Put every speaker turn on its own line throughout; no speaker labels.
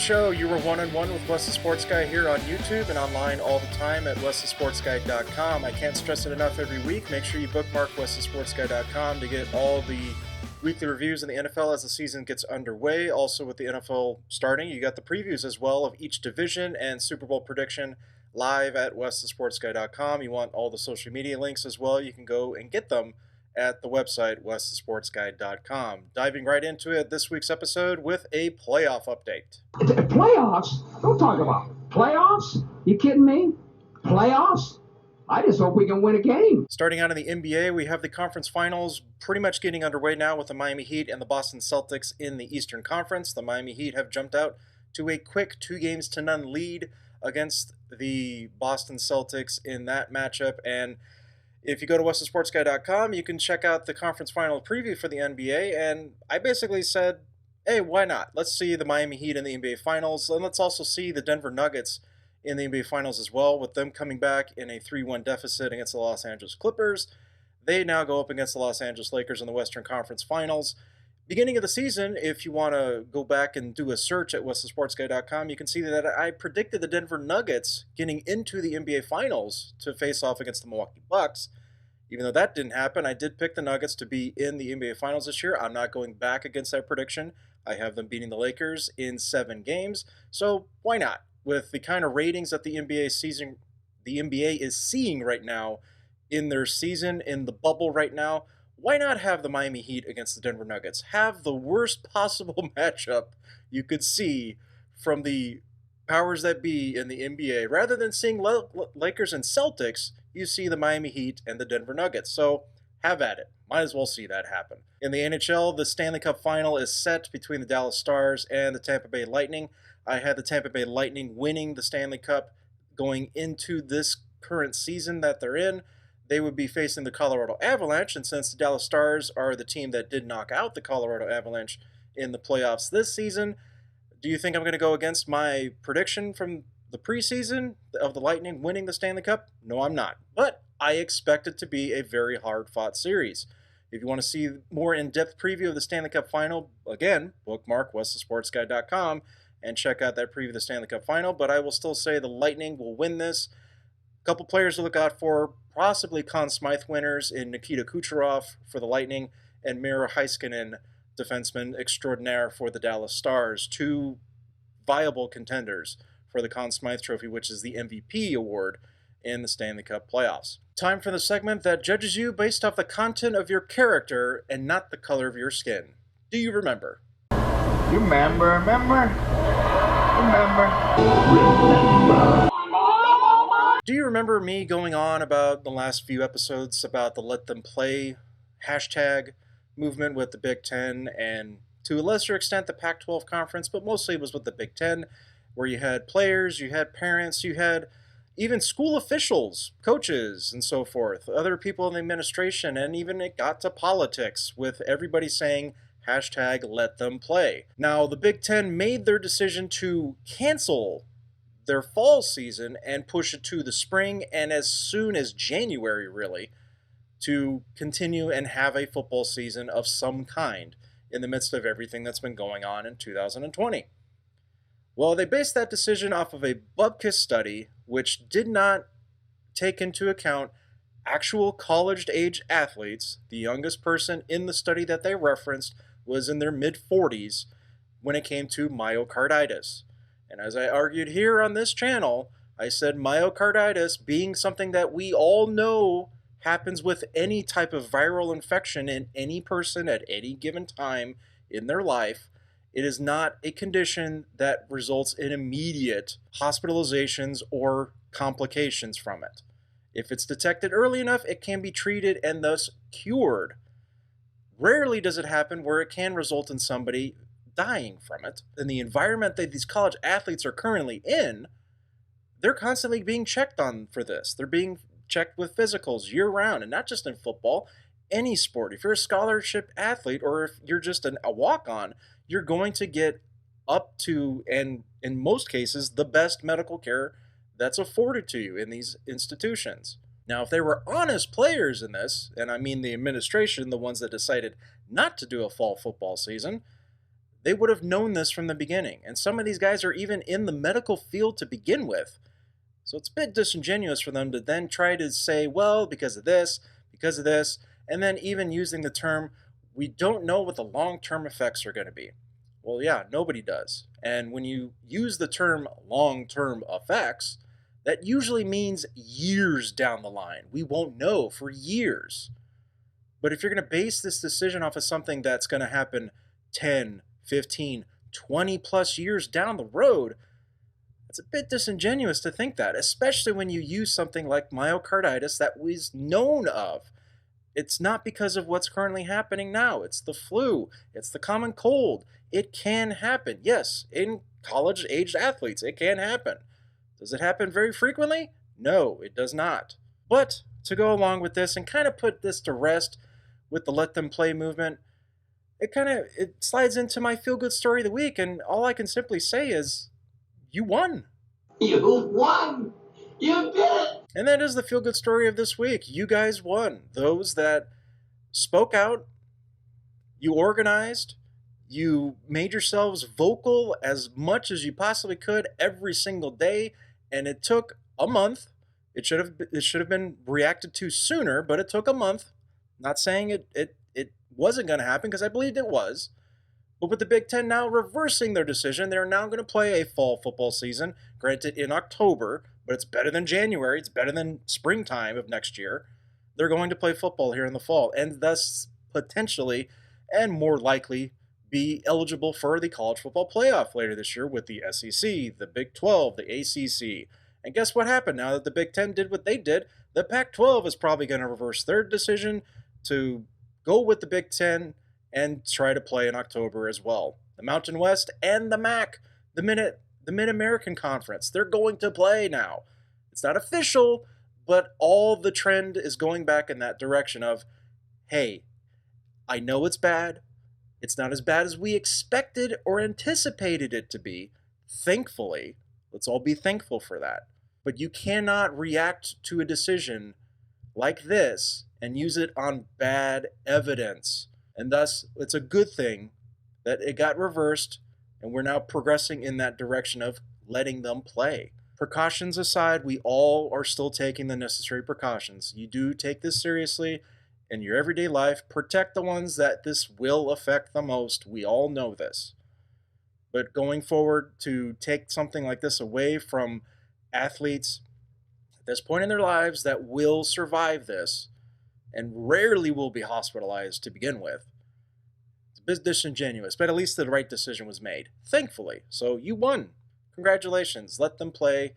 show. You were one-on-one with Wes the Sports Guy here on YouTube and online all the time at westhesportsguy.com. I can't stress it enough every week. Make sure you bookmark westhesportsguy.com to get all the weekly reviews in the NFL as the season gets underway. Also, with the NFL starting, you got the previews as well of each division and Super Bowl prediction live at westhesportsguy.com. You want all the social media links as well. You can go and get them at the website westhesportsguy.com. Diving right into it, this week's episode with a playoff update.
Playoffs? Don't talk about playoffs. You kidding me? Playoffs? I just hope we can win a game.
Starting out in the NBA, we have the conference finals pretty much getting underway now with the Miami Heat and the Boston Celtics in the Eastern Conference. The Miami Heat have jumped out to a quick 2-0 lead against the Boston Celtics in that matchup. And if you go to westhesportsguy.com, you can check out the conference final preview for the NBA. And I basically said, hey, why not? Let's see the Miami Heat in the NBA Finals. And let's also see the Denver Nuggets in the NBA Finals as well, with them coming back in a 3-1 deficit against the Los Angeles Clippers. They now go up against the Los Angeles Lakers in the Western Conference Finals. Beginning of the season, if you want to go back and do a search at westhesportsguy.com, you can see that I predicted the Denver Nuggets getting into the NBA Finals to face off against the Milwaukee Bucks. Even though that didn't happen, I did pick the Nuggets to be in the NBA Finals this year. I'm not going back against that prediction. I have them beating the Lakers in 7 games, so why not? With the kind of ratings that the NBA is seeing right now in their season, in the bubble right now, why not have the Miami Heat against the Denver Nuggets? Have the worst possible matchup you could see from the powers that be in the NBA. Rather than seeing Lakers and Celtics, you see the Miami Heat and the Denver Nuggets. So have at it. Might as well see that happen. In the NHL, the Stanley Cup final is set between the Dallas Stars and the Tampa Bay Lightning. I had the Tampa Bay Lightning winning the Stanley Cup going into this current season that they're in. They would be facing the Colorado Avalanche, and since the Dallas Stars are the team that did knock out the Colorado Avalanche in the playoffs this season, do you think I'm going to go against my prediction from the preseason of the Lightning winning the Stanley Cup? No, I'm not. But I expect it to be a very hard-fought series. If you want to see more in-depth preview of the Stanley Cup final, again, bookmark westhesportsguy.com and check out that preview of the Stanley Cup final. But I will still say the Lightning will win this. A couple players to look out for, possibly Conn Smythe winners in Nikita Kucherov for the Lightning and Miro Heiskanen, defenseman extraordinaire for the Dallas Stars. 2 viable contenders for the Conn Smythe Trophy, which is the MVP award in the Stanley Cup playoffs. Time for the segment that judges you based off the content of your character and not the color of your skin. Do you remember?
You remember?
Do you remember me going on about the last few episodes about the Let Them Play hashtag movement with the Big Ten and to a lesser extent the Pac-12 conference, but mostly it was with the Big Ten, where you had players, you had parents, you had even school officials, coaches, and so forth, other people in the administration, and even it got to politics with everybody saying hashtag Let Them Play. Now, the Big Ten made their decision to cancel their fall season and push it to the spring and as soon as January, really, to continue and have a football season of some kind in the midst of everything that's been going on in 2020. Well, they based that decision off of a Bupkis study, which did not take into account actual college-age athletes. The youngest person in the study that they referenced was in their mid-40s when it came to myocarditis. And as I argued here on this channel, I said myocarditis being something that we all know happens with any type of viral infection in any person at any given time in their life. It is not a condition that results in immediate hospitalizations or complications from it. If it's detected early enough, it can be treated and thus cured. Rarely does it happen where it can result in somebody dying from it. In the environment that these college athletes are currently in, they're constantly being checked on for this. They're being checked with physicals year-round, and not just in football, any sport. If you're a scholarship athlete or if you're just a walk-on, you're going to get up to, and in most cases, the best medical care that's afforded to you in these institutions. Now, if they were honest players in this, and I mean the administration, the ones that decided not to do a fall football season, They would have known this from the beginning. And some of these guys are even in the medical field to begin with. So it's a bit disingenuous for them to then try to say, well, because of this, and then even using the term, we don't know what the long term effects are going to be. Well, yeah, nobody does. And when you use the term long term effects, that usually means years down the line. We won't know for years. But if you're going to base this decision off of something that's going to happen 10, 15, 20 plus years down the road, it's a bit disingenuous to think that, especially when you use something like myocarditis that was known of. It's not because of what's currently happening now. It's the flu. It's the common cold. It can happen. Yes, in college-aged athletes, it can happen. Does it happen very frequently? No, it does not. But to go along with this and kind of put this to rest with the let them play movement, it slides into my feel-good story of the week, and all I can simply say is, you won.
You won! You did it!
And that is the feel-good story of this week. You guys won. Those that spoke out, you organized, you made yourselves vocal as much as you possibly could every single day, and it took a month. It should have been reacted to sooner, but it took a month. Not saying it wasn't going to happen, because I believed it was. But with the Big Ten now reversing their decision, they're now going to play a fall football season, granted in October, but it's better than January. It's better than springtime of next year. They're going to play football here in the fall, and thus potentially and more likely be eligible for the college football playoff later this year with the SEC, the Big 12, the ACC. And guess what happened? Now that the Big Ten did what they did, the Pac 12 is probably going to reverse their decision to go with the Big Ten and try to play in October as well. The Mountain West and the MAC, the Mid-American Conference, they're going to play now. It's not official, but all the trend is going back in that direction of, hey, I know it's bad. It's not as bad as we expected or anticipated it to be. Thankfully, let's all be thankful for that. But you cannot react to a decision like this and use it on bad evidence. And thus, it's a good thing that it got reversed, and we're now progressing in that direction of letting them play. Precautions aside, we all are still taking the necessary precautions. You do take this seriously in your everyday life. Protect the ones that this will affect the most. We all know this. But going forward, to take something like this away from athletes at this point in their lives that will survive this and rarely will be hospitalized to begin with, it's a bit disingenuous, but at least the right decision was made, thankfully. So you won. Congratulations. Let them play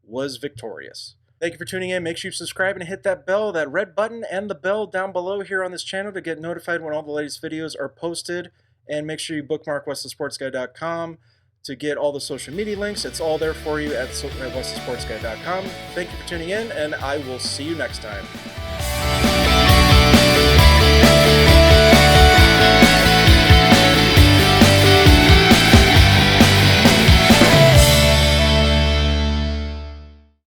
was victorious. Thank you for tuning in. Make sure you subscribe and hit that bell, that red button, and the bell down below here on this channel to get notified when all the latest videos are posted. And make sure you bookmark westlandsportsguy.com to get all the social media links. It's all there for you at westlandsportsguy.com. Thank you for tuning in, and I will see you next time.